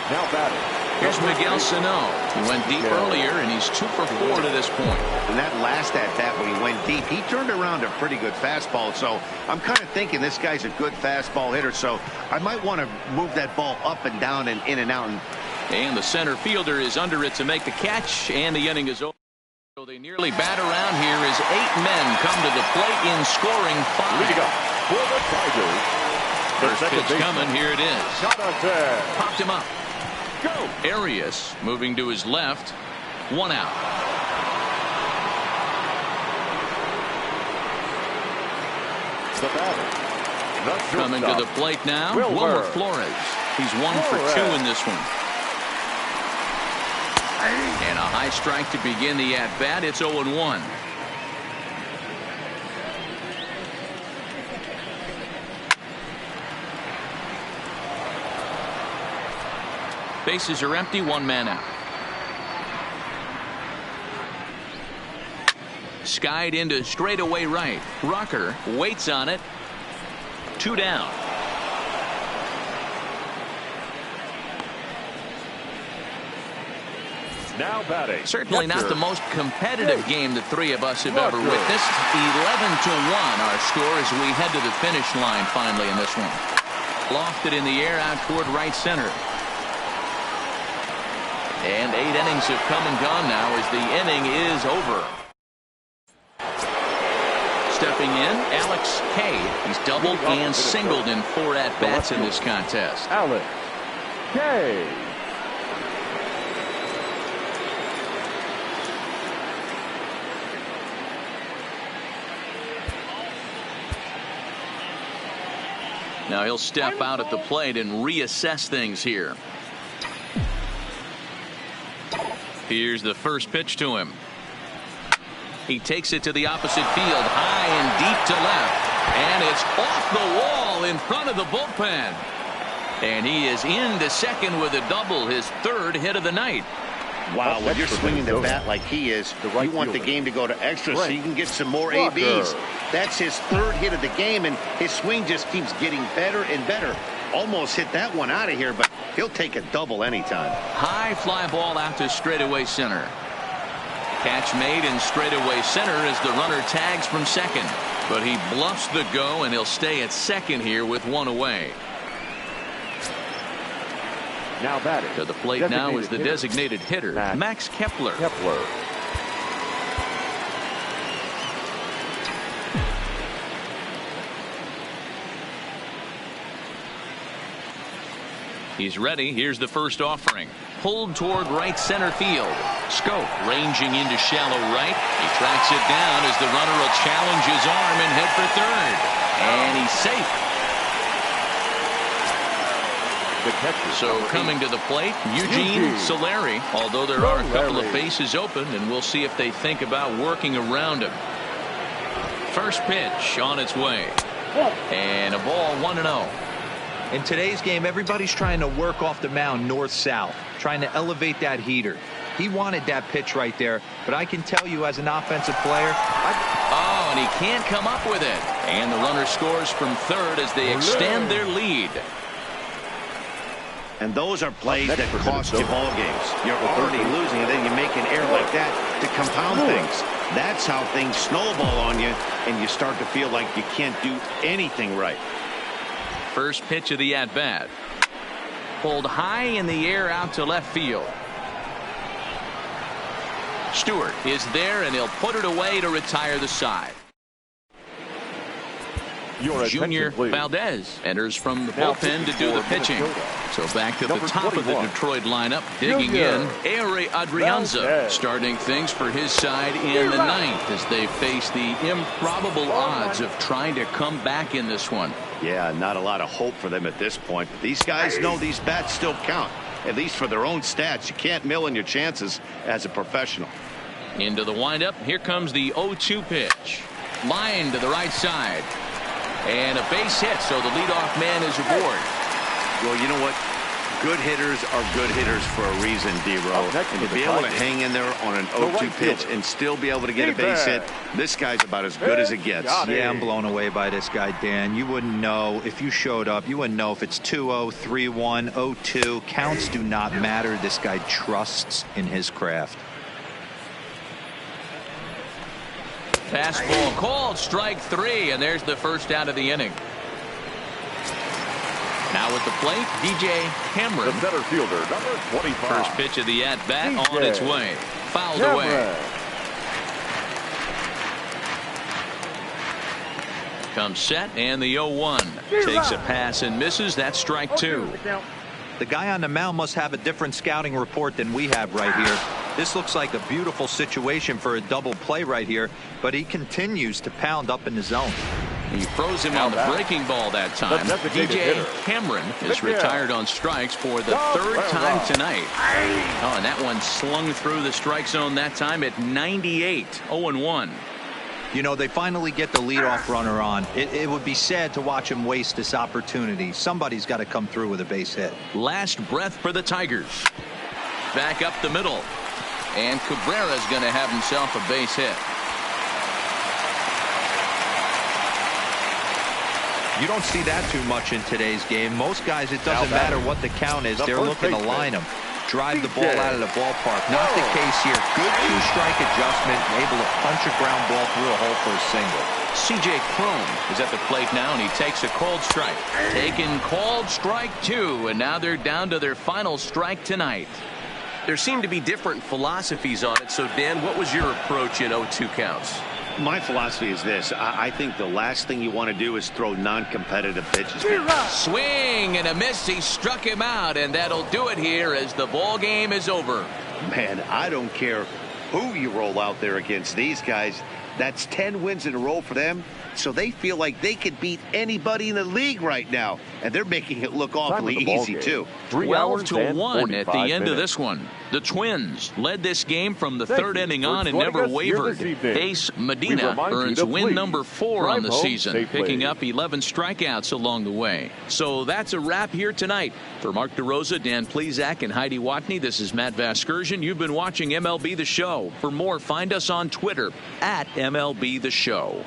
Now batting. Here's Miguel Sano. He went deep earlier, and he's 2 for 4 to this point. And that last at-bat when he went deep, he turned around a pretty good fastball. So I'm kind of thinking this guy's a good fastball hitter. So I might want to move that ball up and down and in and out. And the center fielder is under it to make the catch, and the inning is over. So they nearly bat around here as 8 men come to the plate in scoring 5. Leading up for the Tigers. First pitch coming. Here it is. Shot on there. Popped him up. Go. Arias moving to his left. 1 out. The batter. Coming to the plate now, Wilmer Flores. He's 1 for 2 in this one. And a high strike to begin the at-bat. It's 0-1. Bases are empty, 1 man out. Skied into straightaway right. Rucker waits on it. 2 down. Now batting. Certainly not the most competitive game the 3 of us have ever witnessed. 11-1 our score as we head to the finish line finally in this one. Lofted in the air out toward right center. And 8 innings have come and gone now as the inning is over. Stepping in, Alex Kay. He's doubled and singled in 4 at-bats in this contest. Alex Kay. Now he'll step out at the plate and reassess things here. Here's the first pitch to him. He takes it to the opposite field, high and deep to left. And it's off the wall in front of the bullpen. And he is into second with a double, his 3rd hit of the night. Wow, when you're swinging the bat like he is, you want the game to go to extra so you can get some more ABs. That's his 3rd hit of the game, and his swing just keeps getting better and better. Almost hit that one out of here, but he'll take a double anytime. High fly ball out to straightaway center. Catch made in straightaway center as the runner tags from second. But he bluffs the go, and he'll stay at second here with 1 away. Now batting. To the plate now is the designated hitter, Max Kepler. He's ready. Here's the first offering. Pulled toward right center field. Scope ranging into shallow right. He tracks it down as the runner will challenge his arm and head for third. And he's safe. So coming to the plate, Eugene Solari, although there are a couple of bases open, and we'll see if they think about working around him. First pitch on its way. And a ball 1-0. In today's game, everybody's trying to work off the mound north-south, trying to elevate that heater. He wanted that pitch right there, but I can tell you as an offensive player. Oh, and he can't come up with it. And the runner scores from third as they extend their lead. And those are plays that cost you ball games. You're already losing, and then you make an error like that to compound things. That's how things snowball on you, and you start to feel like you can't do anything right. First pitch of the at-bat. Pulled high in the air out to left field. Stewart is there, and he'll put it away to retire the side. Junior Valdez enters from the bullpen to do the pitching. So back to the top of the Detroit lineup, digging in, Ehire Adrianza, starting things for his side in the ninth as they face the improbable odds of trying to come back in this one. Yeah, not a lot of hope for them at this point. But these guys know these bats still count, at least for their own stats. You can't mill in your chances as a professional. Into the windup, here comes the 0-2 pitch. Line to the right side. And a base hit, so the leadoff man is aboard. Well, you know what? Good hitters are good hitters for a reason, D-Row. And to be able to hang in there on an 0-2 pitch and still be able to get a base hit, this guy's about as good as it gets. Yeah, I'm blown away by this guy, Dan. You wouldn't know if you showed up. You wouldn't know if it's 2-0, 3-1, 0-2. Counts do not matter. This guy trusts in his craft. Fastball called, strike three, and there's the first out of the inning. Now at the plate, DJ Cameron. The center fielder, number 25. First pitch of the at-bat on its way. Fouled away. Comes set, and the 0-1. Takes a pass and misses. That's strike two. The guy on the mound must have a different scouting report than we have right here. This looks like a beautiful situation for a double play right here, but he continues to pound up in the zone. He froze him on the breaking ball that time. DJ Cameron is retired on strikes for the third time tonight. Oh, and that one slung through the strike zone that time at 98, 0-1. You know, they finally get the leadoff runner on. It would be sad to watch him waste this opportunity. Somebody's got to come through with a base hit. Last breath for the Tigers. Back up the middle. And Cabrera's going to have himself a base hit. You don't see that too much in today's game. Most guys, it doesn't matter what the count is. They're looking to line them. Drive the ball out of the ballpark. Not the case here. Good two-strike adjustment. Able to punch a ground ball through a hole for a single. C.J. Cron is at the plate now, and he takes a called strike. Taking called strike two, and now they're down to their final strike tonight. There seem to be different philosophies on it. So, Dan, what was your approach in 0-2 counts? My philosophy is this. I think the last thing you want to do is throw non-competitive pitches. Swing and a miss. He struck him out, and that'll do it here as the ball game is over. Man, I don't care who you roll out there against these guys. That's 10 wins in a row for them. So they feel like they could beat anybody in the league right now. And they're making it look awfully easy, too. 12-1 at the end of this one. The Twins led this game from the third inning on and never wavered. Ace Medina earns win number 4 on the season, picking up 11 strikeouts along the way. So that's a wrap here tonight. For Mark DeRosa, Dan Plesac, and Heidi Watney, this is Matt Vasgersian. You've been watching MLB The Show. For more, find us on Twitter @MLB The Show.